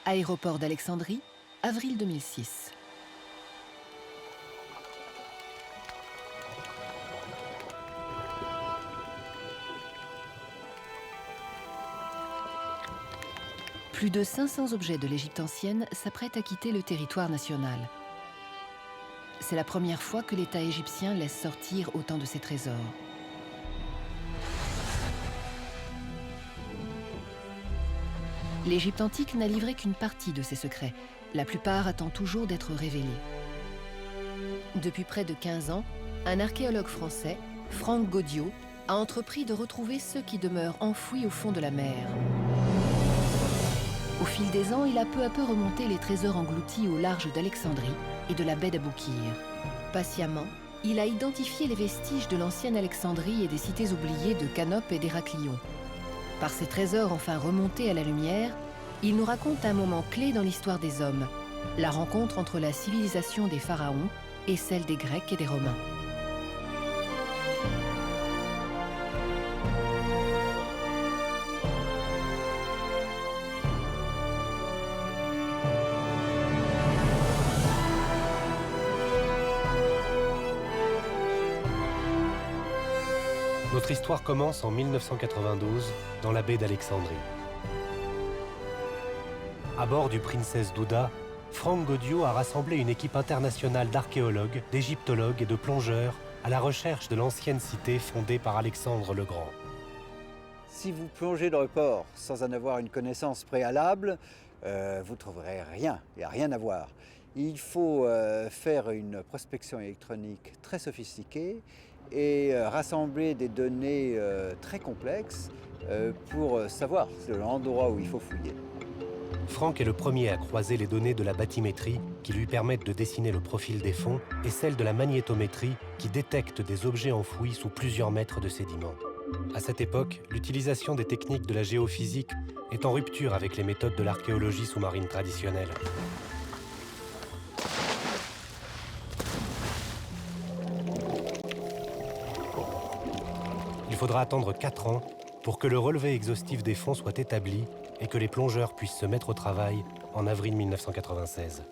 Aéroport d'Alexandrie, avril 2006. Plus de 500 objets de l'Égypte ancienne s'apprêtent à quitter le territoire national. C'est la première fois que l'État égyptien laisse sortir autant de ses trésors. L'Égypte antique n'a livré qu'une partie de ses secrets. La plupart attendent toujours d'être révélés. Depuis près de 15 ans, un archéologue français, Franck Gaudiot, a entrepris de retrouver ceux qui demeurent enfouis au fond de la mer. Au fil des ans, il a peu à peu remonté les trésors engloutis au large d'Alexandrie et de la baie d'Aboukir. Patiemment, il a identifié les vestiges de l'ancienne Alexandrie et des cités oubliées de Canope et d'Héraclion. Par ces trésors enfin remontés à la lumière, il nous raconte un moment clé dans l'histoire des hommes, la rencontre entre la civilisation des pharaons et celle des Grecs et des Romains. Notre histoire commence en 1992, dans la baie d'Alexandrie. À bord du Princess Douda, Franck Gaudiot a rassemblé une équipe internationale d'archéologues, d'égyptologues et de plongeurs à la recherche de l'ancienne cité fondée par Alexandre le Grand. Si vous plongez dans le port sans en avoir une connaissance préalable, vous ne trouverez rien, il n'y a rien à voir. Il faut faire une prospection électronique très sophistiquée et rassembler des données très complexes pour savoir l'endroit où il faut fouiller. Franck est le premier à croiser les données de la bathymétrie qui lui permettent de dessiner le profil des fonds et celles de la magnétométrie qui détecte des objets enfouis sous plusieurs mètres de sédiments. À cette époque, l'utilisation des techniques de la géophysique est en rupture avec les méthodes de l'archéologie sous-marine traditionnelle. Il faudra attendre 4 ans pour que le relevé exhaustif des fonds soit établi et que les plongeurs puissent se mettre au travail en avril 1996.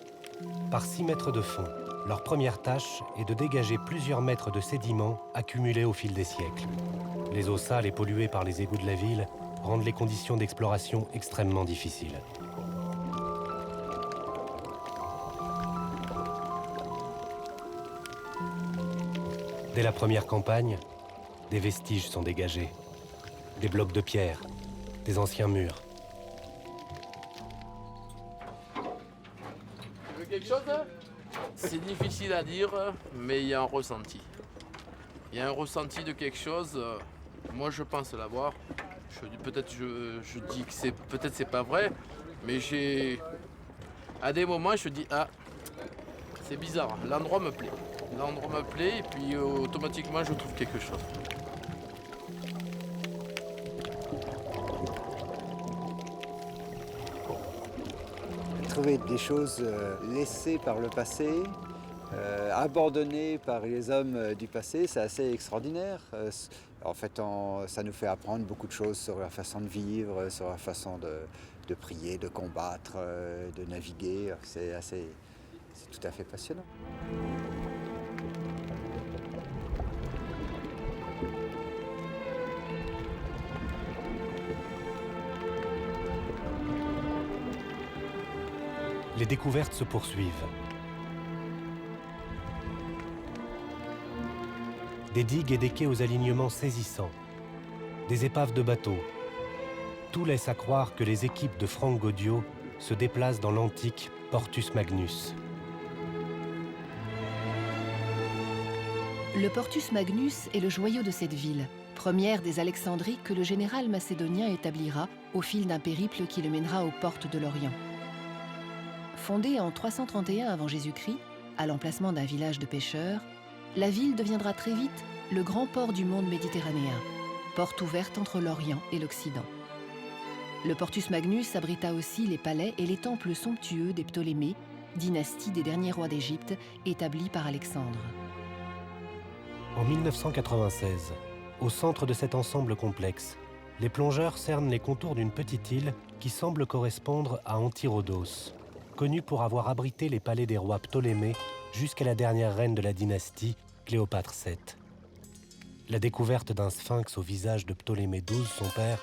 Par 6 mètres de fond, leur première tâche est de dégager plusieurs mètres de sédiments accumulés au fil des siècles. Les eaux sales et polluées par les égouts de la ville rendent les conditions d'exploration extrêmement difficiles. Dès la première campagne, des vestiges sont dégagés. Des blocs de pierre, des anciens murs. Tu veux quelque chose? C'est difficile à dire, mais il y a un ressenti. Il y a un ressenti de quelque chose. Moi, je pense l'avoir. Peut-être je dis que peut-être c'est pas vrai, mais à des moments, je dis ah, c'est bizarre. L'endroit me plaît. L'endroit me plaît et puis automatiquement, je trouve quelque chose. Trouver des choses laissées par le passé, abandonnées par les hommes du passé, c'est assez extraordinaire. En fait, ça nous fait apprendre beaucoup de choses sur la façon de vivre, sur la façon de prier, de combattre, de naviguer. C'est tout à fait passionnant. Les découvertes se poursuivent. Des digues et des quais aux alignements saisissants, des épaves de bateaux. Tout laisse à croire que les équipes de Franck Gaudiot se déplacent dans l'antique Portus Magnus. Le Portus Magnus est le joyau de cette ville, première des Alexandries que le général macédonien établira au fil d'un périple qui le mènera aux portes de l'Orient. Fondée en 331 avant Jésus-Christ, à l'emplacement d'un village de pêcheurs, la ville deviendra très vite le grand port du monde méditerranéen, porte ouverte entre l'Orient et l'Occident. Le Portus Magnus abrita aussi les palais et les temples somptueux des Ptolémées, dynastie des derniers rois d'Égypte établie par Alexandre. En 1996, au centre de cet ensemble complexe, les plongeurs cernent les contours d'une petite île qui semble correspondre à Antirodos, connue pour avoir abrité les palais des rois Ptolémée jusqu'à la dernière reine de la dynastie, Cléopâtre VII. La découverte d'un sphinx au visage de Ptolémée XII, son père,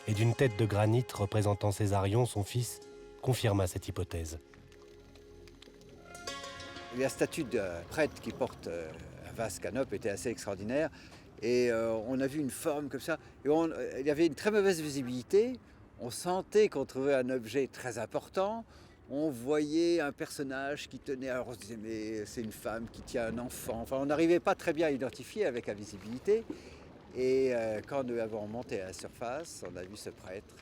et d'une tête de granit représentant Césarion, son fils, confirma cette hypothèse. La statue de prêtre qui porte un vase canope était assez extraordinaire. Et on a vu une forme comme ça. Et il y avait une très mauvaise visibilité. On sentait qu'on trouvait un objet très important. On voyait un personnage qui tenait, alors on se disait mais c'est une femme qui tient un enfant. Enfin, on n'arrivait pas très bien à identifier avec la visibilité. Et quand nous avons monté à la surface, on a vu ce prêtre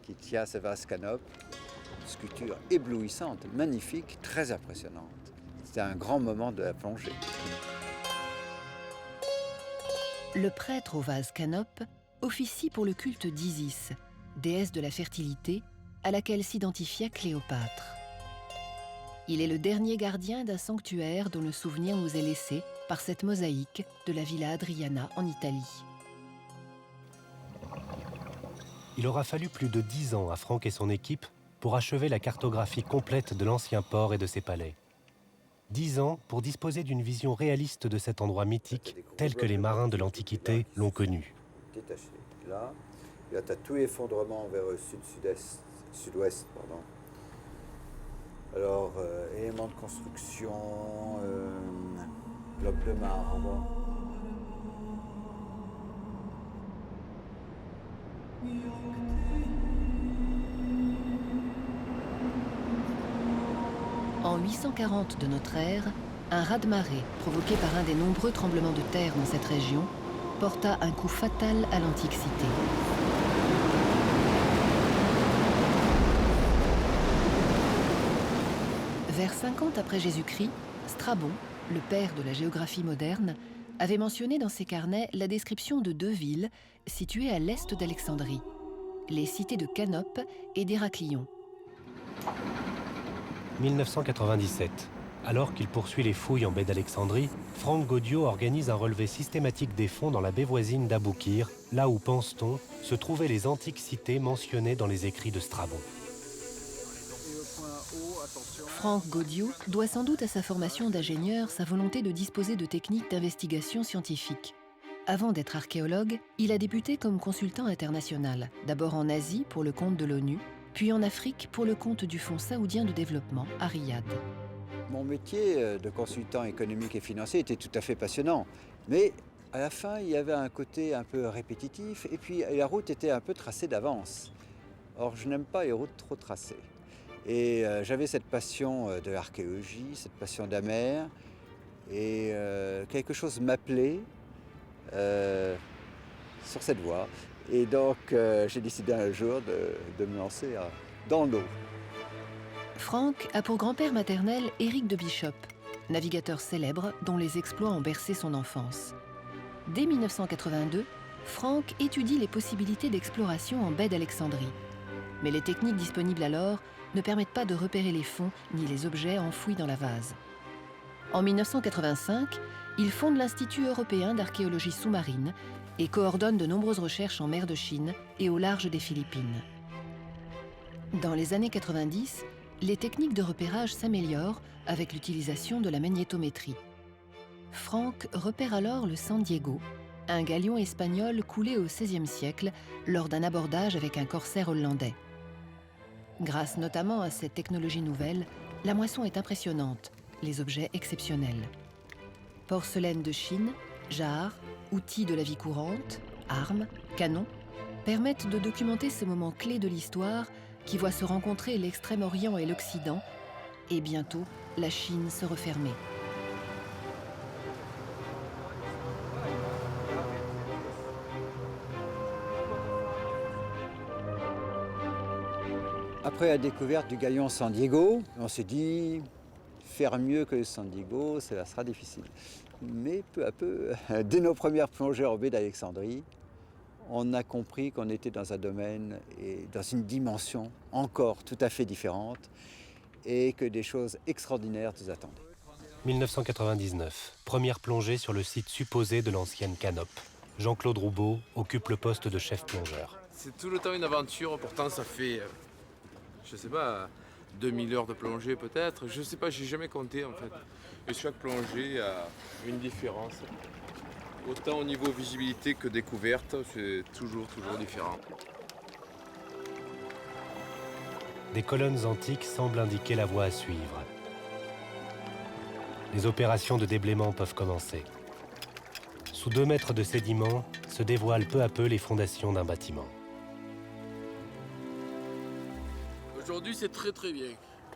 qui tient ce vase canope. Une sculpture éblouissante, magnifique, très impressionnante. C'était un grand moment de la plongée. Le prêtre au vase canope officie pour le culte d'Isis, déesse de la fertilité, à laquelle s'identifiait Cléopâtre. Il est le dernier gardien d'un sanctuaire dont le souvenir nous est laissé par cette mosaïque de la Villa Adriana en Italie. Il aura fallu plus de 10 ans à Franck et son équipe pour achever la cartographie complète de l'ancien port et de ses palais. 10 ans pour disposer d'une vision réaliste de cet endroit mythique tel que les marins de l'Antiquité l'ont connu. Détaché. Là, tu as tout effondrement vers le sud-ouest. Alors, éléments de construction, blocs de marbre. En 840 de notre ère, un raz-de-marée, provoqué par un des nombreux tremblements de terre dans cette région, porta un coup fatal à l'antique cité. Vers 50 après Jésus-Christ, Strabon, le père de la géographie moderne, avait mentionné dans ses carnets la description de 2 villes situées à l'est d'Alexandrie, les cités de Canope et d'Héraclion. 1997. Alors qu'il poursuit les fouilles en baie d'Alexandrie, Franck Gaudiot organise un relevé systématique des fonds dans la baie voisine d'Aboukir, là où, pense-t-on, se trouvaient les antiques cités mentionnées dans les écrits de Strabon. Franck Gaudiot doit sans doute à sa formation d'ingénieur sa volonté de disposer de techniques d'investigation scientifique. Avant d'être archéologue, il a débuté comme consultant international, d'abord en Asie pour le compte de l'ONU, puis en Afrique pour le compte du Fonds saoudien de développement à Riyad. Mon métier de consultant économique et financier était tout à fait passionnant, mais à la fin, il y avait un côté un peu répétitif et puis la route était un peu tracée d'avance. Or, je n'aime pas les routes trop tracées. Et j'avais cette passion de l'archéologie, cette passion de la mer, et quelque chose m'appelait sur cette voie. Et donc, j'ai décidé un jour de me lancer dans l'eau. Franck a pour grand-père maternel Éric de Bishop, navigateur célèbre dont les exploits ont bercé son enfance. Dès 1982, Franck étudie les possibilités d'exploration en baie d'Alexandrie. Mais les techniques disponibles alors ne permettent pas de repérer les fonds ni les objets enfouis dans la vase. En 1985, il fonde l'Institut européen d'archéologie sous-marine et coordonne de nombreuses recherches en mer de Chine et au large des Philippines. Dans les années 90, les techniques de repérage s'améliorent avec l'utilisation de la magnétométrie. Franck repère alors le San Diego, un galion espagnol coulé au XVIe siècle lors d'un abordage avec un corsaire hollandais. Grâce notamment à cette technologie nouvelle, la moisson est impressionnante, les objets exceptionnels. Porcelaine de Chine, jarres, outils de la vie courante, armes, canons, permettent de documenter ces moments clés de l'histoire qui voient se rencontrer l'Extrême-Orient et l'Occident, et bientôt la Chine se refermer. Après la découverte du galion San Diego, on s'est dit, faire mieux que le San Diego, ça sera difficile. Mais peu à peu, dès nos premières plongées en baie d'Alexandrie, on a compris qu'on était dans un domaine et dans une dimension encore tout à fait différente et que des choses extraordinaires nous attendaient. 1999, première plongée sur le site supposé de l'ancienne Canope. Jean-Claude Roubaud occupe le poste de chef plongeur. C'est tout le temps une aventure, pourtant ça fait, je sais pas, 2000 heures de plongée peut-être. Je sais pas, j'ai jamais compté en fait. Et chaque plongée a une différence. Autant au niveau visibilité que découverte, c'est toujours différent. Des colonnes antiques semblent indiquer la voie à suivre. Les opérations de déblaiement peuvent commencer. Sous 2 mètres de sédiments se dévoilent peu à peu les fondations d'un bâtiment. Aujourd'hui c'est très bien.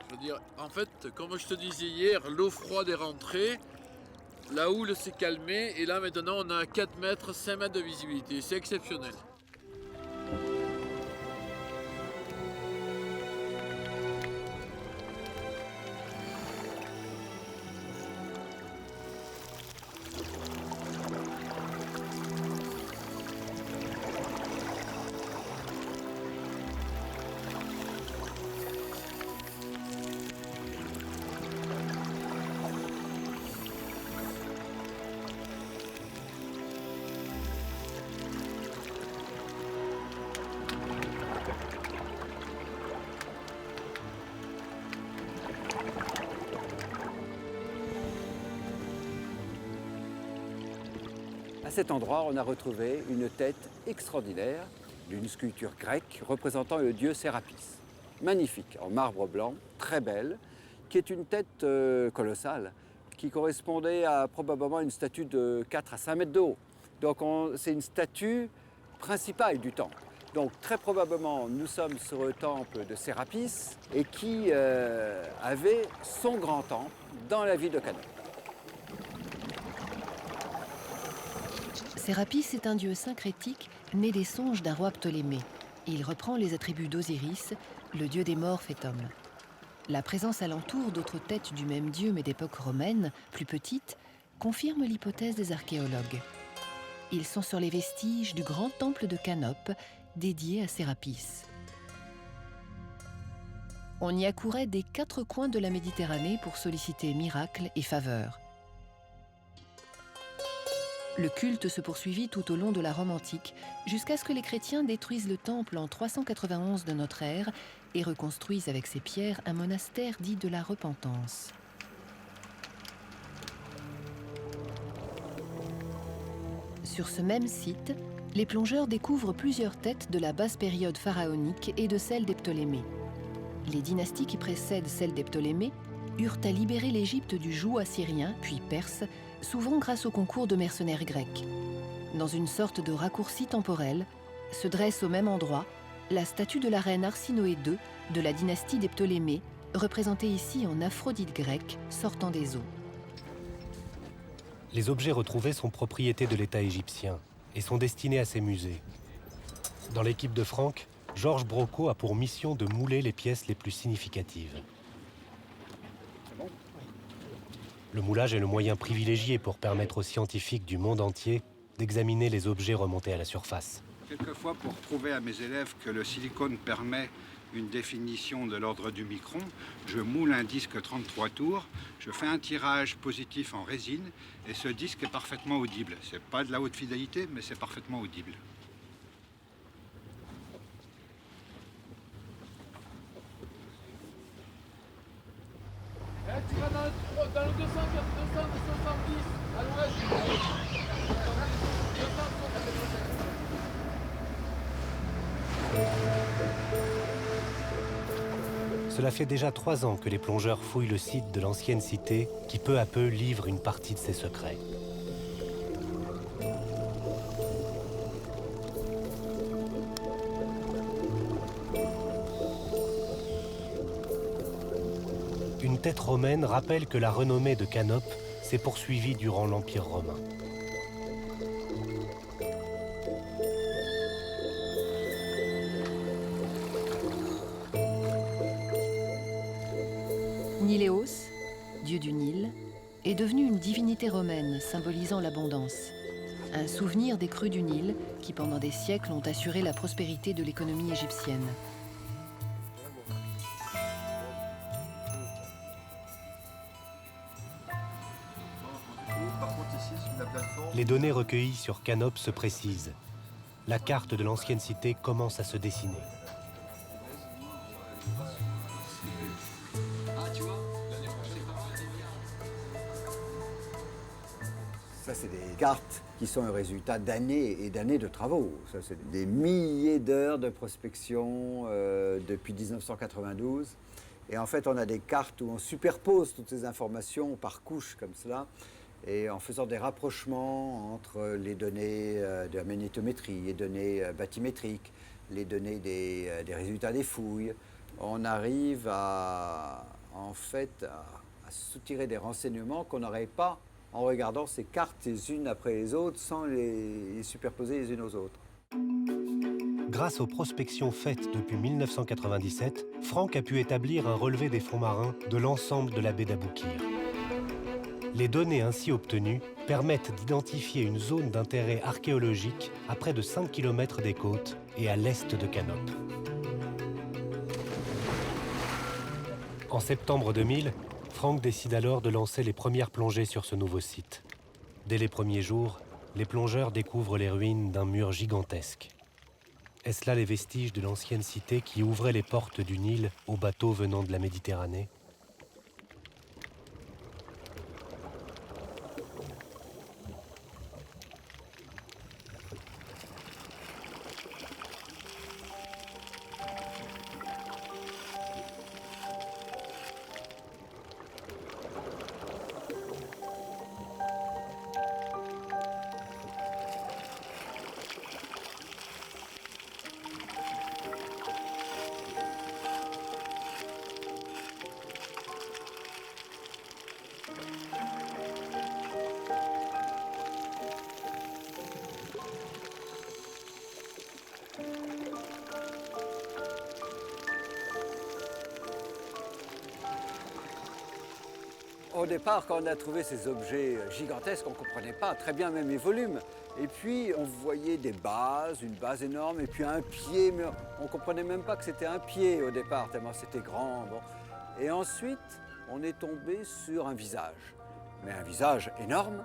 Je veux dire, en fait, comme je te disais hier, l'eau froide est rentrée, la houle s'est calmée et là maintenant on a 4 mètres, 5 mètres de visibilité. C'est exceptionnel. À cet endroit, on a retrouvé une tête extraordinaire d'une sculpture grecque représentant le dieu Sérapis. Magnifique, en marbre blanc, très belle, qui est une tête colossale, qui correspondait à probablement une statue de 4 à 5 mètres de haut. Donc c'est une statue principale du temple. Donc très probablement, nous sommes sur le temple de Sérapis et qui avait son grand temple dans la ville de Canope. Sérapis est un dieu syncrétique né des songes d'un roi Ptolémée. Il reprend les attributs d'Osiris, le dieu des morts fait homme. La présence alentour d'autres têtes du même dieu mais d'époque romaine, plus petites, confirme l'hypothèse des archéologues. Ils sont sur les vestiges du grand temple de Canope, dédié à Sérapis. On y accourait des 4 coins de la Méditerranée pour solliciter miracles et faveurs. Le culte se poursuivit tout au long de la Rome antique, jusqu'à ce que les chrétiens détruisent le temple en 391 de notre ère et reconstruisent avec ses pierres un monastère dit de la Repentance. Sur ce même site, les plongeurs découvrent plusieurs têtes de la basse période pharaonique et de celle des Ptolémées. Les dynasties qui précèdent celle des Ptolémées eurent à libérer l'Égypte du joug assyrien, puis perse, souvent grâce au concours de mercenaires grecs. Dans une sorte de raccourci temporel, se dresse au même endroit la statue de la reine Arsinoé II de la dynastie des Ptolémées, représentée ici en Aphrodite grecque sortant des eaux. Les objets retrouvés sont propriété de l'État égyptien et sont destinés à ses musées. Dans l'équipe de Franck, Georges Brocco a pour mission de mouler les pièces les plus significatives. Le moulage est le moyen privilégié pour permettre aux scientifiques du monde entier d'examiner les objets remontés à la surface. Quelquefois, pour prouver à mes élèves que le silicone permet une définition de l'ordre du micron, je moule un disque 33 tours, je fais un tirage positif en résine et ce disque est parfaitement audible. C'est pas de la haute fidélité, mais c'est parfaitement audible. Tu vas dans le 270 à l'ouest. Cela fait déjà 3 ans que les plongeurs fouillent le site de l'ancienne cité qui peu à peu livre une partie de ses secrets. Une tête romaine rappelle que la renommée de Canope s'est poursuivie durant l'Empire romain. Niléos, dieu du Nil, est devenu une divinité romaine symbolisant l'abondance. Un souvenir des crues du Nil qui, pendant des siècles, ont assuré la prospérité de l'économie égyptienne. Les données recueillies sur Canope se précisent. la carte de l'ancienne cité commence à se dessiner. Ça, c'est des cartes qui sont le résultat d'années et d'années de travaux. Ça, c'est des milliers d'heures de prospection depuis 1992. Et en fait, on a des cartes où on superpose toutes ces informations par couches comme cela, et en faisant des rapprochements entre les données de la magnétométrie, les données bathymétriques, les données des résultats des fouilles, on arrive en fait, à soutirer des renseignements qu'on n'aurait pas en regardant ces cartes les unes après les autres sans les superposer les unes aux autres. Grâce aux prospections faites depuis 1997, Franck a pu établir un relevé des fonds marins de l'ensemble de la baie d'Aboukir. Les données ainsi obtenues permettent d'identifier une zone d'intérêt archéologique à près de 5 km des côtes et à l'est de Canop. En septembre 2000, Franck décide alors de lancer les premières plongées sur ce nouveau site. Dès les premiers jours, les plongeurs découvrent les ruines d'un mur gigantesque. Est-ce là les vestiges de l'ancienne cité qui ouvrait les portes du Nil aux bateaux venant de la Méditerranée ? Au départ, quand on a trouvé ces objets gigantesques, on ne comprenait pas très bien même les volumes. Et puis, on voyait des bases, une base énorme, et puis un pied, mais on ne comprenait même pas que c'était un pied au départ, tellement c'était grand. Bon. Et ensuite, on est tombé sur un visage, mais un visage énorme,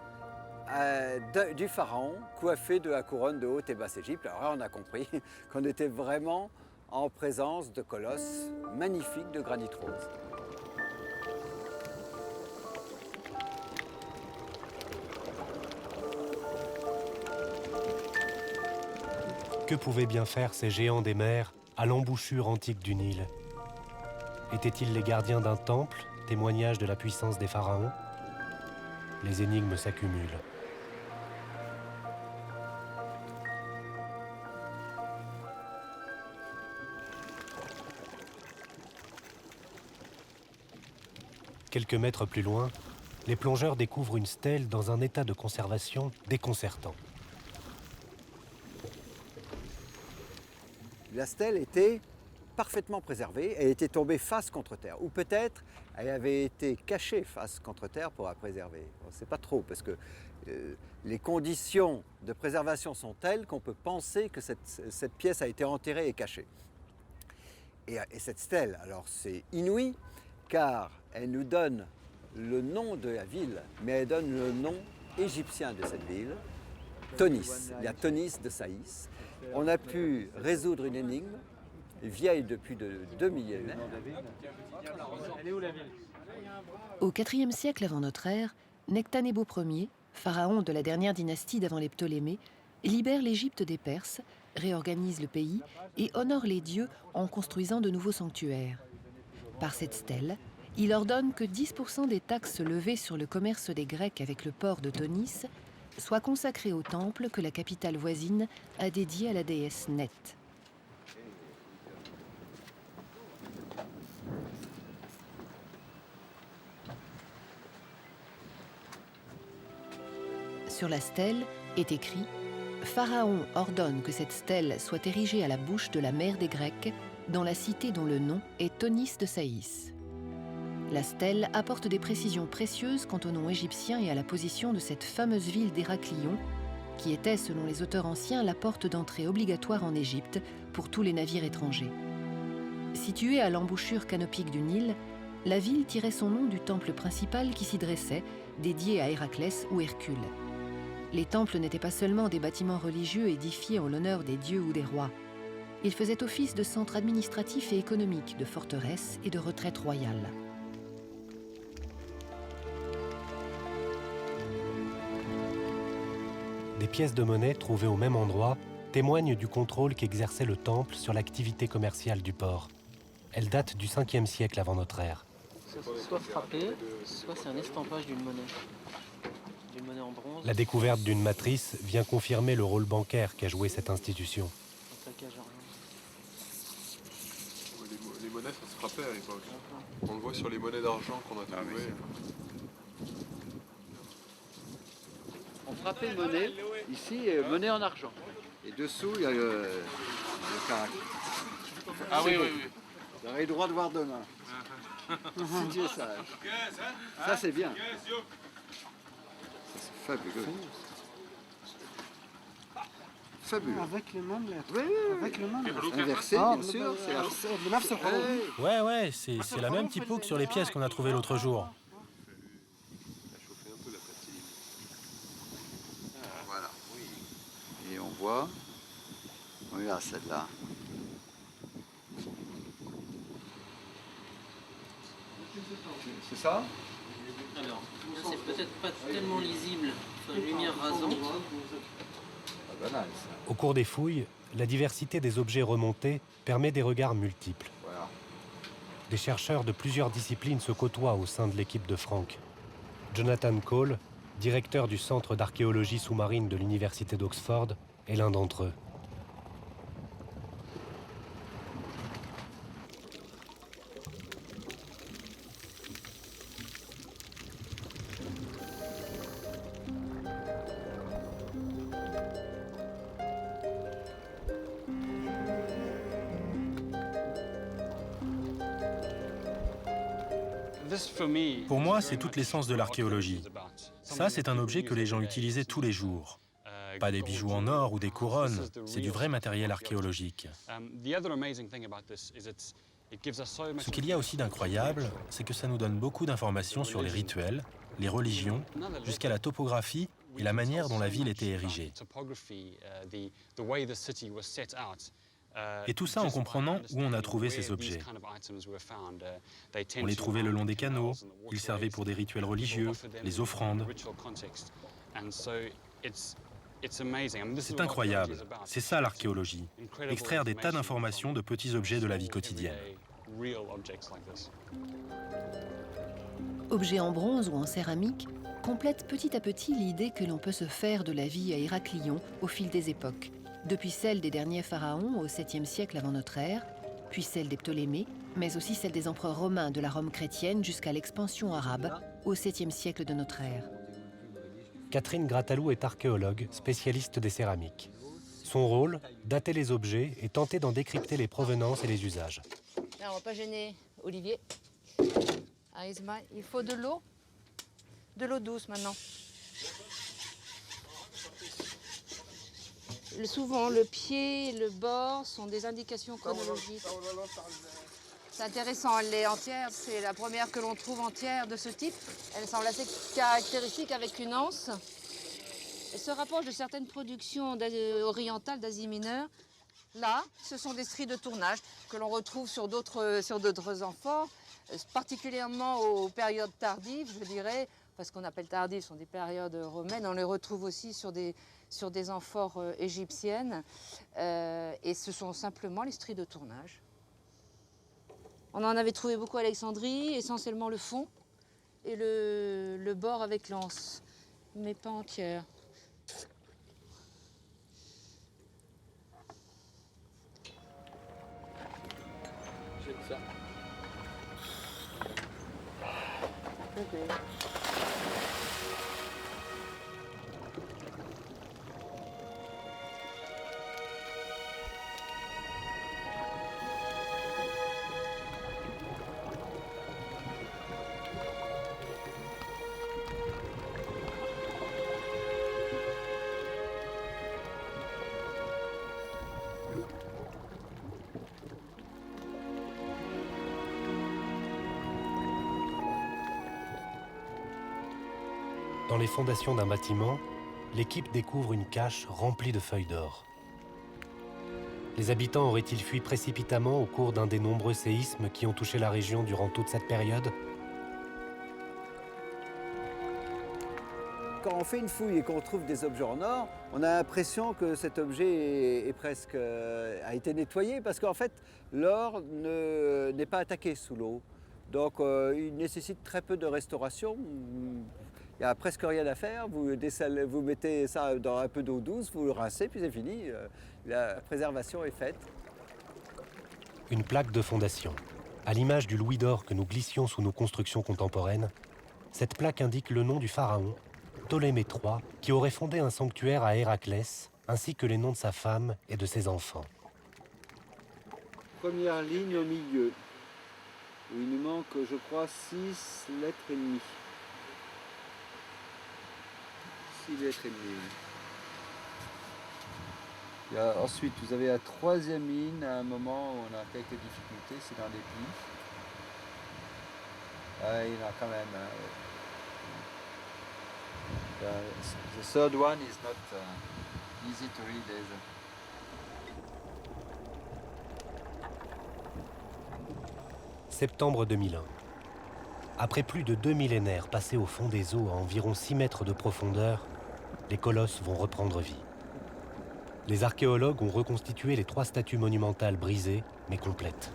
du pharaon, coiffé de la couronne de Haute et Basse-Égypte. Alors là, on a compris qu'on était vraiment en présence de colosses magnifiques de granit rose. Que pouvaient bien faire ces géants des mers à l'embouchure antique du Nil? Étaient-ils les gardiens d'un temple, témoignage de la puissance des pharaons? Les énigmes s'accumulent. Quelques mètres plus loin, les plongeurs découvrent une stèle dans un état de conservation déconcertant. La stèle était parfaitement préservée, elle était tombée face contre terre, ou peut-être elle avait été cachée face contre terre pour la préserver. On ne sait pas trop, parce que les conditions de préservation sont telles qu'on peut penser que cette pièce a été enterrée et cachée. Et cette stèle, alors c'est inouï, car elle nous donne le nom de la ville, mais elle donne le nom égyptien de cette ville, Tonis, la Tonis de Saïs. On a pu résoudre une énigme vieille depuis 2 millénaires. Au IVe siècle avant notre ère, Nectanebo Ier, pharaon de la dernière dynastie d'avant les Ptolémées, libère l'Égypte des Perses, réorganise le pays et honore les dieux en construisant de nouveaux sanctuaires. Par cette stèle, il ordonne que 10% des taxes levées sur le commerce des Grecs avec le port de Tonis soit consacré au temple que la capitale voisine a dédié à la déesse Net. Sur la stèle est écrit « Pharaon ordonne que cette stèle soit érigée à la bouche de la mère des Grecs, dans la cité dont le nom est Tonis de Saïs ». La stèle apporte des précisions précieuses quant au nom égyptien et à la position de cette fameuse ville d'Héraclion, qui était, selon les auteurs anciens, la porte d'entrée obligatoire en Égypte pour tous les navires étrangers. Située à l'embouchure canopique du Nil, la ville tirait son nom du temple principal qui s'y dressait, dédié à Héraclès ou Hercule. Les temples n'étaient pas seulement des bâtiments religieux édifiés en l'honneur des dieux ou des rois. Ils faisaient office de centres administratifs et économiques, de forteresses et de retraites royales. Des pièces de monnaie trouvées au même endroit témoignent du contrôle qu'exerçait le temple sur l'activité commerciale du port. Elles datent du 5e siècle avant notre ère. Soit frappé, soit c'est un estampage d'une monnaie en bronze. La découverte d'une matrice vient confirmer le rôle bancaire qu'a joué cette institution. Un plaquage à rien. Les monnaies, ça se frappait à l'époque. On le voit sur les monnaies d'argent qu'on a trouvées. On frappait une monnaie, ici, monnaie en argent. Et dessous, il y a le caractère. Ah oui, oui, oui. Vous aurez le droit de voir demain. Si tu es sage. Ça, c'est bien. C'est fabuleux. Fabuleux. Avec le même lettre. Oui, Avec le même lettre. Inversé, bien sûr. C'est la... بنفس الحروف. Ouais, c'est la même typo que sur les pièces qu'on a trouvées l'autre jour. Voilà. Et on voit. Regarde celle-là. C'est ça? Alors, là, c'est peut-être pas tellement lisible sur une lumière rasante. Ah, banal, ça. Au cours des fouilles, la diversité des objets remontés permet des regards multiples. Voilà. Des chercheurs de plusieurs disciplines se côtoient au sein de l'équipe de Frank. Jonathan Cole, directeur du Centre d'archéologie sous-marine de l'Université d'Oxford, est l'un d'entre eux. Pour moi, c'est toute l'essence de l'archéologie. Ça, c'est un objet que les gens utilisaient tous les jours. Pas des bijoux en or ou des couronnes, c'est du vrai matériel archéologique. Ce qu'il y a aussi d'incroyable, c'est que ça nous donne beaucoup d'informations sur les rituels, les religions, jusqu'à la topographie et la manière dont la ville était érigée. Et tout ça en comprenant où on a trouvé ces objets. On les trouvait le long des canaux, ils servaient pour des rituels religieux, les offrandes. C'est incroyable, c'est ça l'archéologie, extraire des tas d'informations de petits objets de la vie quotidienne. Objets en bronze ou en céramique complètent petit à petit l'idée que l'on peut se faire de la vie à Héraclion au fil des époques, depuis celle des derniers pharaons au 7e siècle avant notre ère, puis celle des Ptolémées, mais aussi celle des empereurs romains de la Rome chrétienne jusqu'à l'expansion arabe au 7e siècle de notre ère. Catherine Grattalou est archéologue, spécialiste des céramiques. Son rôle, dater les objets et tenter d'en décrypter les provenances et les usages. Là, on va pas gêner Olivier. Ah, Ismaël, il faut de l'eau douce maintenant. Souvent, le pied et le bord sont des indications chronologiques. C'est intéressant, elle est entière, c'est la première que l'on trouve entière de ce type. Elle semble assez caractéristique avec une anse. Elle se rapproche de certaines productions orientales d'Asie mineure. Là, ce sont des stries de tournage que l'on retrouve sur d'autres amphores, particulièrement aux périodes tardives, je dirais. Enfin, ce qu'on appelle tardives sont des périodes romaines. On les retrouve aussi sur des amphores égyptiennes. Et ce sont simplement les stries de tournage. On en avait trouvé beaucoup à Alexandrie, essentiellement le fond et le bord avec l'anse, mais pas entière. Jette ça. Dans les fondations d'un bâtiment, l'équipe découvre une cache remplie de feuilles d'or. Les habitants auraient-ils fui précipitamment au cours d'un des nombreux séismes qui ont touché la région durant toute cette période? Quand on fait une fouille et qu'on trouve des objets en or, on a l'impression que cet objet est presque, a été nettoyé parce qu'en fait, l'or n'est pas attaqué sous l'eau. Donc il nécessite très peu de restauration. Il n'y a presque rien à faire. Vous mettez ça dans un peu d'eau douce, vous le rincez, puis c'est fini. La préservation est faite. Une plaque de fondation. À l'image du louis d'or que nous glissions sous nos constructions contemporaines, cette plaque indique le nom du pharaon, Ptolémée III, qui aurait fondé un sanctuaire à Héraclès, ainsi que les noms de sa femme et de ses enfants. Première ligne au milieu, où il nous manque, je crois, 6 lettres et demie. 6 lettres et demie. Ensuite, vous avez la troisième ligne, à un moment où on a quelques difficultés, c'est dans les plis. Il y en a quand même. The third one is not easy to read either. Septembre 2001. Après plus de 2 millénaires passés au fond des eaux à environ 6 mètres de profondeur, les colosses vont reprendre vie. Les archéologues ont reconstitué les 3 statues monumentales brisées, mais complètes.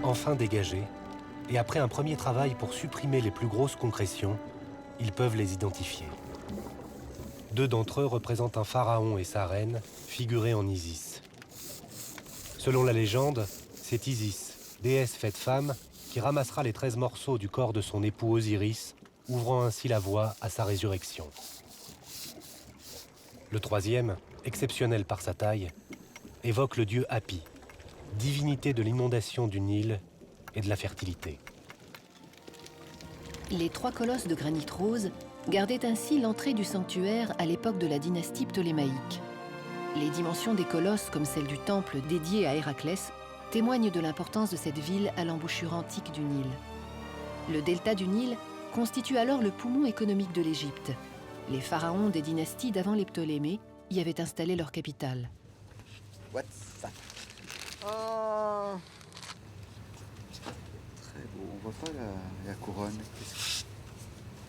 Enfin dégagés, et après un premier travail pour supprimer les plus grosses concrétions, ils peuvent les identifier. 2 d'entre eux représentent un pharaon et sa reine, figurés en Isis. Selon la légende, c'est Isis, déesse faite femme, qui ramassera les 13 morceaux du corps de son époux Osiris, ouvrant ainsi la voie à sa résurrection. Le troisième, exceptionnel par sa taille, évoque le dieu Hapi, divinité de l'inondation du Nil et de la fertilité. Les 3 colosses de granit rose gardaient ainsi l'entrée du sanctuaire à l'époque de la dynastie ptolémaïque. Les dimensions des colosses, comme celles du temple dédié à Héraclès, témoignent de l'importance de cette ville à l'embouchure antique du Nil. Le delta du Nil constitue alors le poumon économique de l'Égypte. Les pharaons des dynasties d'avant les Ptolémées y avaient installé leur capitale. What's that? Oh. Très beau, on voit pas la couronne.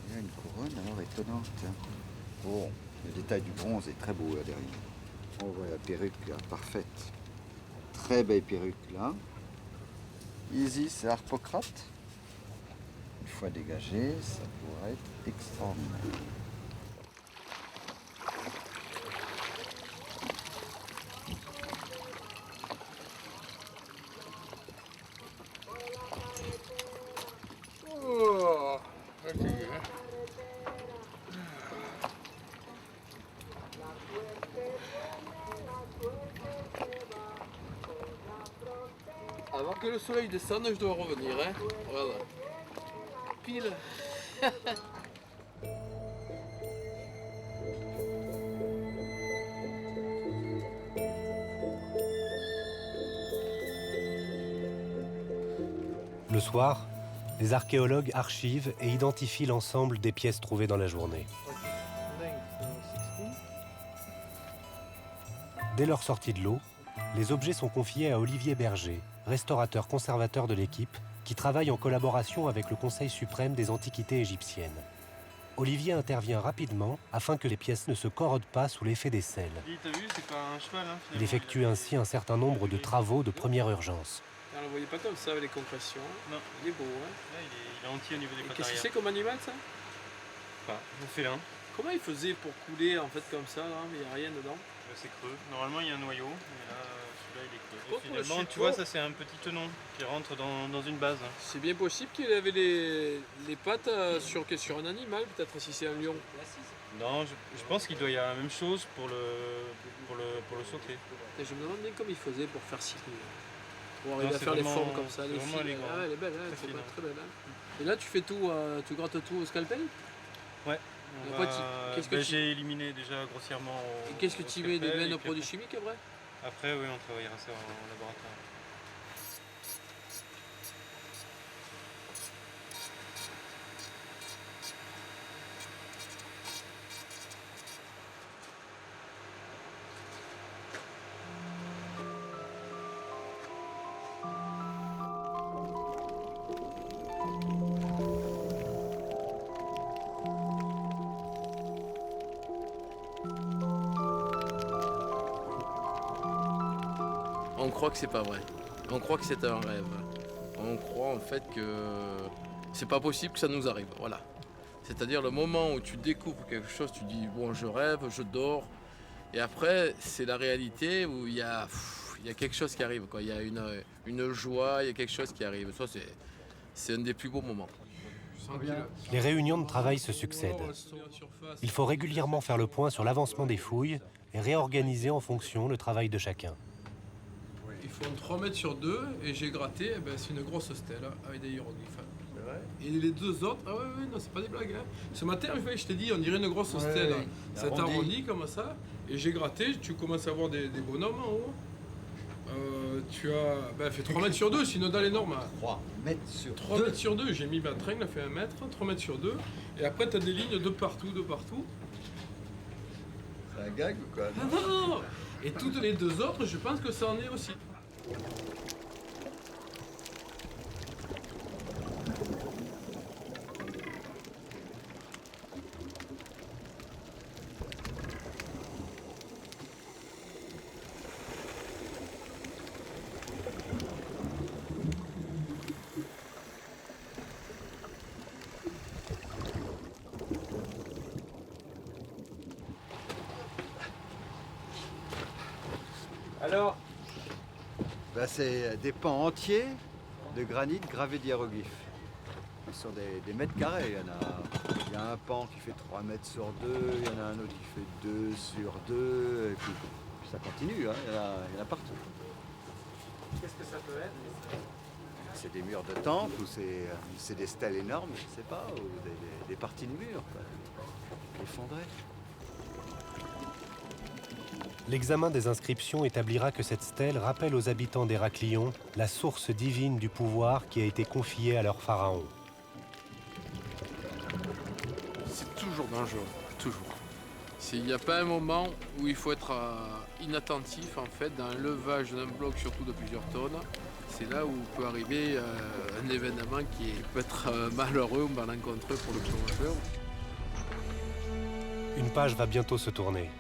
Il y a une couronne alors étonnante. Bon, le détail du bronze est très beau là derrière. On voit la perruque là, parfaite. Très belle perruque là. Isis et Harpocrate. Une fois dégagé, ça pourrait être extraordinaire. Oh, fatigué. Avant que le soleil descende, je dois revenir, hein. Voilà. Pile. Le soir, les archéologues archivent et identifient l'ensemble des pièces trouvées dans la journée. Dès leur sortie de l'eau, les objets sont confiés à Olivier Berger, restaurateur conservateur de l'équipe, qui travaille en collaboration avec le Conseil suprême des antiquités égyptiennes. Olivier intervient rapidement afin que les pièces ne se corrodent pas sous l'effet des sels. Il effectue ainsi un certain nombre de travaux de première urgence. On ne le voyait pas comme ça avec les compressions. Non. Il est beau, hein. Là, il est entier au niveau des pattes Qu'est-ce que arrière. c'est comme animal, ça? Enfin, le félin. Comment il faisait pour couler, en fait, comme ça, là? Il n'y a rien dedans? C'est creux. Normalement, il y a un noyau, mais là, celui-là, il est creux. Oh, Et finalement, tu vois, ça, c'est un petit tenon qui rentre dans une base. C'est bien possible qu'il avait les pattes sur un animal, peut-être si c'est un lion. Non, je pense qu'il doit y avoir la même chose pour le sauter. Et je me demande bien comment il faisait pour faire ci. Pour Non, arriver à c'est faire les vraiment- formes comme ça. c'est Les vraiment fils. élégant. Ah, elle est belle, hein, c'est Facile, pas hein. très belle. Hein. Et là, tu fais tout, tu grattes tout au scalpel. Ouais. Et après, qu'est-ce que tu- J'ai éliminé déjà grossièrement. Et qu'est-ce que tu mets des scalpel, graines et de puis produits chimiques après? Après, oui, on travaillera ça en laboratoire. On croit que c'est pas vrai. On croit que c'est un rêve. On croit en fait que c'est pas possible que ça nous arrive. Voilà. C'est-à-dire le moment où tu découvres quelque chose, tu dis bon, je rêve, je dors. Et après, c'est la réalité où il y a quelque chose qui arrive, quoi. Il y a une joie, il y a quelque chose qui arrive. Ça, c'est un des plus beaux moments. Les réunions de travail se succèdent. Il faut régulièrement faire le point sur l'avancement des fouilles et réorganiser en fonction le travail de chacun. Ils font 3 mètres sur 2 et j'ai gratté, eh ben, c'est une grosse stèle hein, avec des hiéroglyphes. Et les deux autres, ah ouais, non, c'est pas des blagues. Hein. Ce matin, je t'ai dit, on dirait une grosse stèle. Hein. C'est arrondi comme ça. Et j'ai gratté, tu commences à voir des bonhommes en haut. Tu as fait 3 mètres sur 2, c'est une dalle énorme. Hein. 3 mètres sur 2. 3 mètres sur 2, j'ai mis ma tringle, elle fait 1 mètre, 3 mètres sur 2. Et après, tu as des lignes de partout. C'est un gag ou quoi? Ah non. Et toutes les deux autres, je pense que ça en est aussi. Alors c'est des pans entiers de granit gravés d'hiéroglyphes. Sur des mètres carrés. Il y a un pan qui fait 3 mètres sur 2, il y en a un autre qui fait 2 sur 2, et puis ça continue, hein, il y en a partout. Qu'est-ce que ça peut être? C'est des murs de temple, ou c'est des stèles énormes, je ne sais pas, ou des parties de murs, quoi, effondrées. L'examen des inscriptions établira que cette stèle rappelle aux habitants d'Héraclion la source divine du pouvoir qui a été confiée à leur pharaon. C'est toujours dangereux, toujours. Il n'y a pas un moment où il faut être inattentif en fait dans un levage d'un bloc, surtout de plusieurs tonnes. C'est là où peut arriver un événement qui peut être malheureux ou malencontreux pour le plongeur. Une page va bientôt se tourner.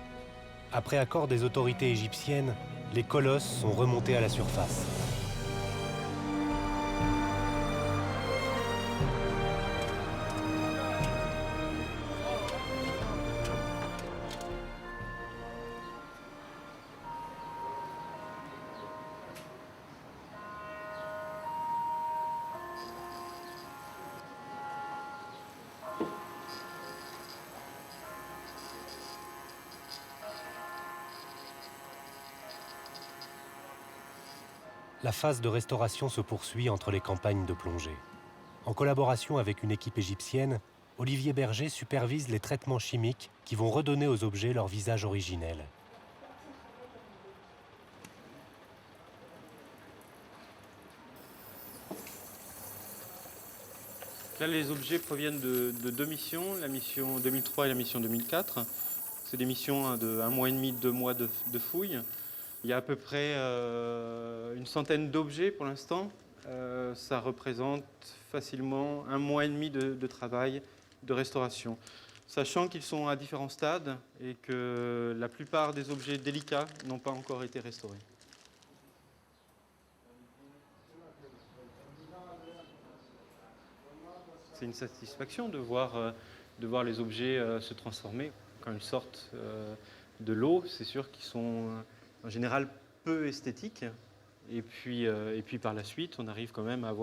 Après accord des autorités égyptiennes, les colosses sont remontés à la surface. La phase de restauration se poursuit entre les campagnes de plongée. En collaboration avec une équipe égyptienne, Olivier Berger supervise les traitements chimiques qui vont redonner aux objets leur visage originel. Là, les objets proviennent de 2 missions, la mission 2003 et la mission 2004. C'est des missions de 1 mois et demi, 2 mois de fouilles. Il y a à peu près une centaine d'objets pour l'instant. Ça représente facilement 1 mois et demi de travail de restauration. Sachant qu'ils sont à différents stades et que la plupart des objets délicats n'ont pas encore été restaurés. C'est une satisfaction de voir les objets se transformer. Quand ils sortent de l'eau, c'est sûr qu'ils sont en général peu esthétiques. Et puis par la suite, on arrive quand même à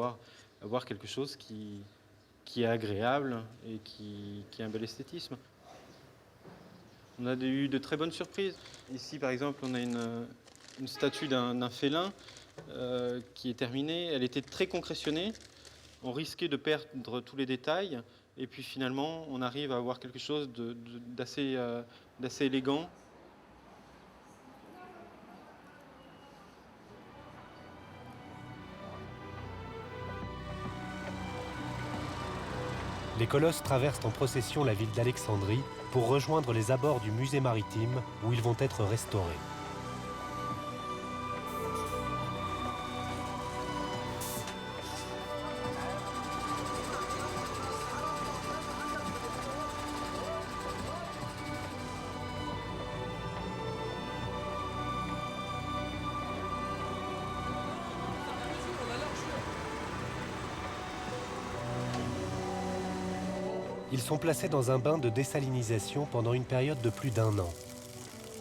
avoir quelque chose qui est agréable et qui a un bel esthétisme. On a eu de très bonnes surprises. Ici, par exemple, on a une statue d'un félin qui est terminée. Elle était très concrétionnée. On risquait de perdre tous les détails. Et puis finalement, on arrive à avoir quelque chose d'assez élégant. Les colosses traversent en procession la ville d'Alexandrie pour rejoindre les abords du musée maritime où ils vont être restaurés. Ils sont placés dans un bain de désalinisation pendant une période de plus d'1 an.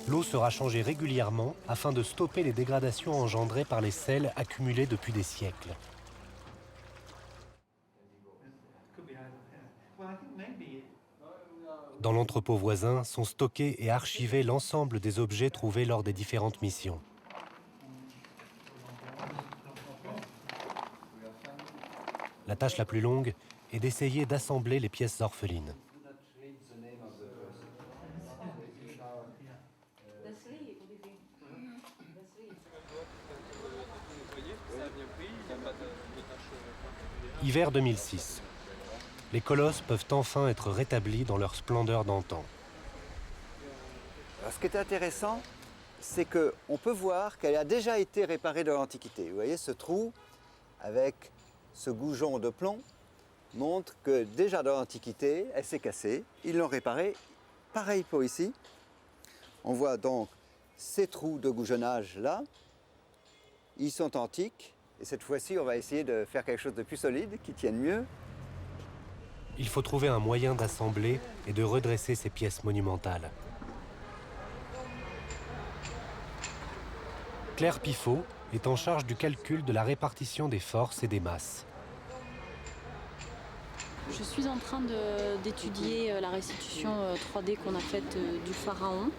L'eau sera changée régulièrement afin de stopper les dégradations engendrées par les sels accumulés depuis des siècles. Dans l'entrepôt voisin sont stockés et archivés l'ensemble des objets trouvés lors des différentes missions. La tâche la plus longue est d'essayer d'assembler les pièces orphelines. Hiver 2006. Les colosses peuvent enfin être rétablis dans leur splendeur d'antan. Ce qui est intéressant, c'est qu'on peut voir qu'elle a déjà été réparée dans l'Antiquité. Vous voyez ce trou avec ce goujon de plomb montre que déjà dans l'Antiquité, elle s'est cassée. Ils l'ont réparée. Pareil pour ici. On voit donc ces trous de goujonnage là. Ils sont antiques. Et cette fois-ci, on va essayer de faire quelque chose de plus solide, qui tienne mieux. Il faut trouver un moyen d'assembler et de redresser ces pièces monumentales. Claire Pifot est en charge du calcul de la répartition des forces et des masses. Je suis en train d'étudier la restitution 3D qu'on a faite du pharaon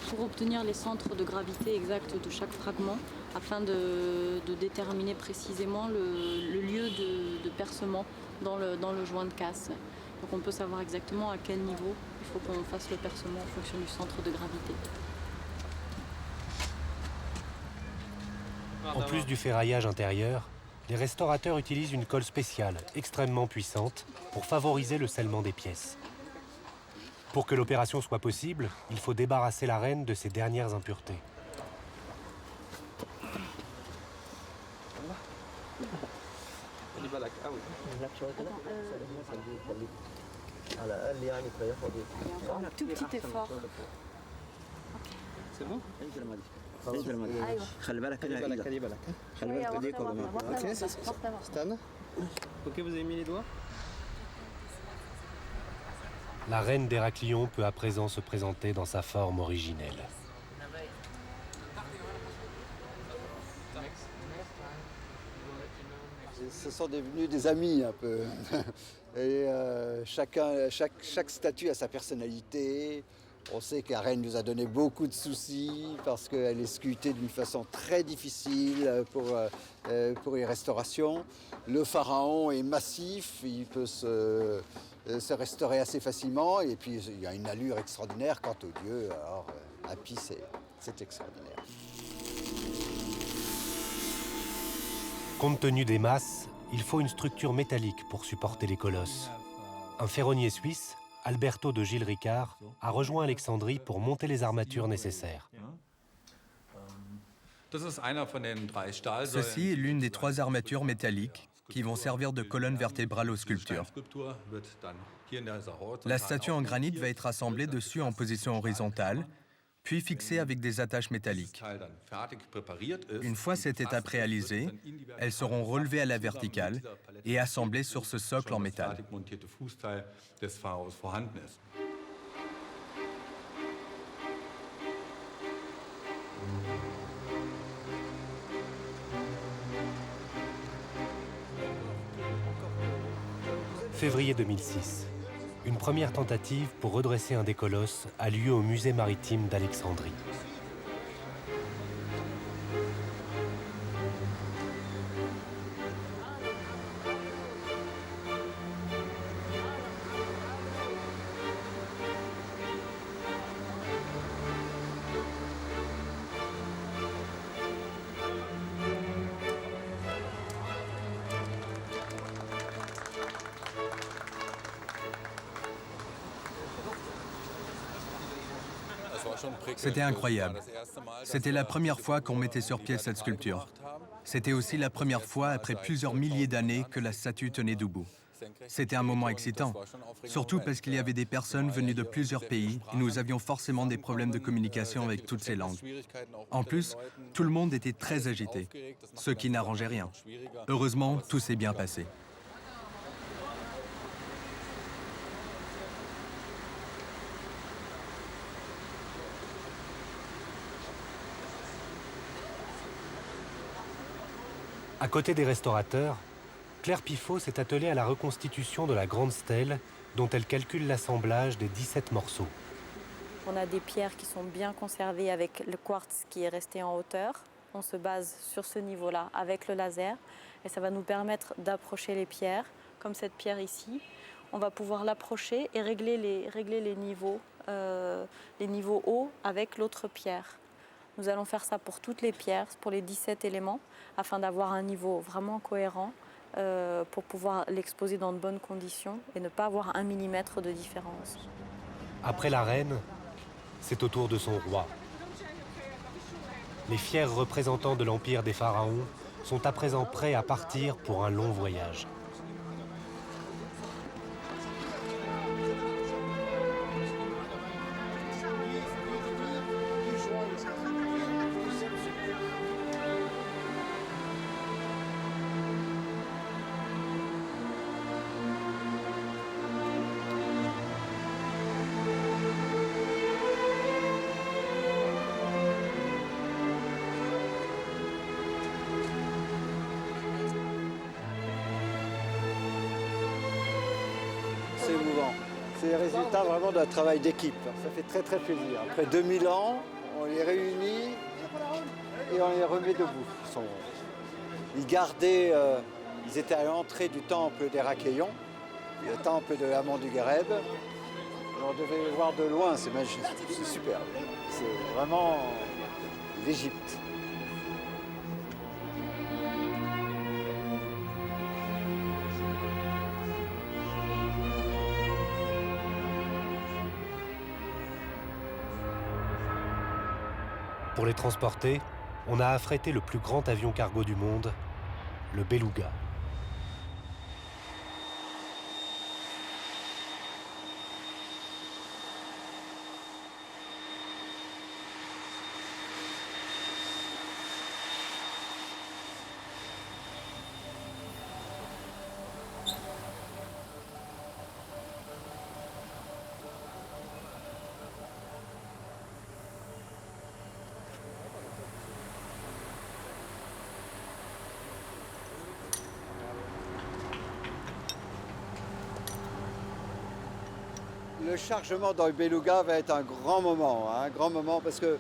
pour obtenir les centres de gravité exacts de chaque fragment afin de déterminer précisément le lieu de percement dans le joint de casse. Donc on peut savoir exactement à quel niveau il faut qu'on fasse le percement en fonction du centre de gravité. En plus du ferraillage intérieur, les restaurateurs utilisent une colle spéciale, extrêmement puissante, pour favoriser le scellement des pièces. Pour que l'opération soit possible, il faut débarrasser la reine de ses dernières impuretés. Un tout petit effort. C'est bon? Stan, ok, vous avez mis les doigts? La reine d'Héraclion peut à présent se présenter dans sa forme originelle. Ce sont devenus des amis un peu. Et chaque statue a sa personnalité. On sait que la reine nous a donné beaucoup de soucis parce qu'elle est sculptée d'une façon très difficile pour les restaurations. Le pharaon est massif, il peut se restaurer assez facilement et puis il y a une allure extraordinaire. Quant au dieu, alors Apis, c'est extraordinaire. Compte tenu des masses, il faut une structure métallique pour supporter les colosses. Un ferronnier suisse, Alberto de Gilles Ricard, a rejoint Alexandrie pour monter les armatures nécessaires. Ceci est l'une des 3 armatures métalliques qui vont servir de colonne vertébrale aux sculptures. La statue en granit va être assemblée dessus en position horizontale, puis fixée avec des attaches métalliques. Une fois cette étape réalisée, elles seront relevées à la verticale et assemblées sur ce socle en métal. Février 2006. une première tentative pour redresser un des colosses a lieu au musée maritime d'Alexandrie. C'était incroyable. C'était la première fois qu'on mettait sur pied cette sculpture. C'était aussi la première fois après plusieurs milliers d'années que la statue tenait debout. C'était un moment excitant, surtout parce qu'il y avait des personnes venues de plusieurs pays et nous avions forcément des problèmes de communication avec toutes ces langues. En plus, tout le monde était très agité, ce qui n'arrangeait rien. Heureusement, tout s'est bien passé. À côté des restaurateurs, Claire Piffaut s'est attelée à la reconstitution de la grande stèle dont elle calcule l'assemblage des 17 morceaux. On a des pierres qui sont bien conservées avec le quartz qui est resté en hauteur. On se base sur ce niveau-là avec le laser et ça va nous permettre d'approcher les pierres, comme cette pierre ici. On va pouvoir l'approcher et régler les niveaux hauts avec l'autre pierre. Nous allons faire ça pour toutes les pierres, pour les 17 éléments, afin d'avoir un niveau vraiment cohérent pour pouvoir l'exposer dans de bonnes conditions et ne pas avoir 1 millimètre de différence. Après la reine, c'est au tour de son roi. Les fiers représentants de l'empire des pharaons sont à présent prêts à partir pour un long voyage. C'est émouvant. C'est le résultat vraiment d'un travail d'équipe. Ça fait très très plaisir. Après 2000 ans, on les réunit et on les remet debout. Ils étaient à l'entrée du temple d'Hérakléon, le temple de Amon du Gareb. On devait les voir de loin, c'est magique, c'est superbe. C'est vraiment l'Égypte. Pour les transporter, on a affrété le plus grand avion cargo du monde, le Beluga. Le chargement dans le Beluga va être un grand moment parce que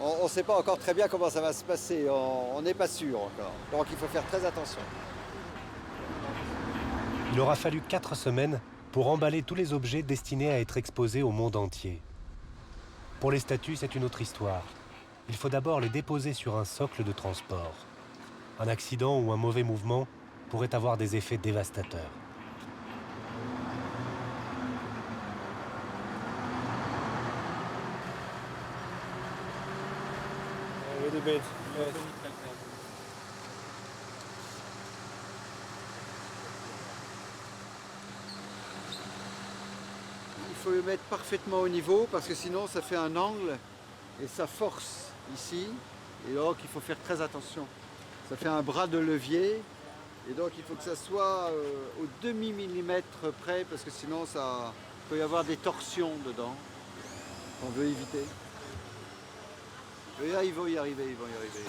on ne sait pas encore très bien comment ça va se passer, on n'est pas sûr encore. Donc il faut faire très attention. Il aura fallu 4 semaines pour emballer tous les objets destinés à être exposés au monde entier. Pour les statues, c'est une autre histoire. Il faut d'abord les déposer sur un socle de transport. Un accident ou un mauvais mouvement pourrait avoir des effets dévastateurs. Il faut le mettre parfaitement au niveau parce que sinon ça fait un angle et ça force ici. Et donc il faut faire très attention. Ça fait un bras de levier et donc il faut que ça soit au demi-millimètre près parce que sinon ça peut y avoir des torsions dedans qu'on veut éviter. Et là, ils vont y arriver, ils vont y arriver.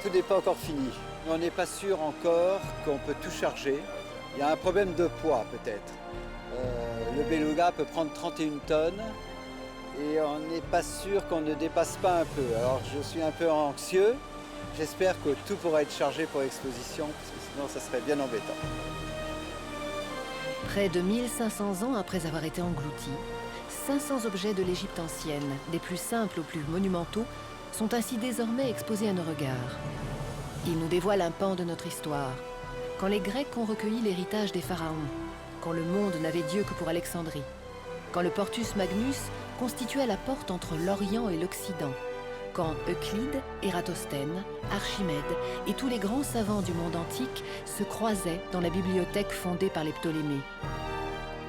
tout n'est pas encore fini. On n'est pas sûr encore qu'on peut tout charger. Il y a un problème de poids peut-être. Le beluga peut prendre 31 tonnes et on n'est pas sûr qu'on ne dépasse pas un peu. Alors je suis un peu anxieux. J'espère que tout pourra être chargé pour l'exposition, parce que sinon ça serait bien embêtant. Près de 1500 ans après avoir été engloutis, 500 objets de l'Égypte ancienne, des plus simples aux plus monumentaux, sont ainsi désormais exposés à nos regards. Ils nous dévoilent un pan de notre histoire. Quand les Grecs ont recueilli l'héritage des pharaons, quand le monde n'avait Dieu que pour Alexandrie, quand le Portus Magnus constituait la porte entre l'Orient et l'Occident, quand Euclide, Ératosthène, Archimède et tous les grands savants du monde antique se croisaient dans la bibliothèque fondée par les Ptolémées.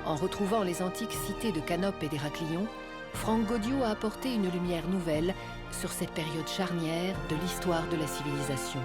En retrouvant les antiques cités de Canope et d'Héraclion, Franck Gaudiau a apporté une lumière nouvelle sur cette période charnière de l'histoire de la civilisation.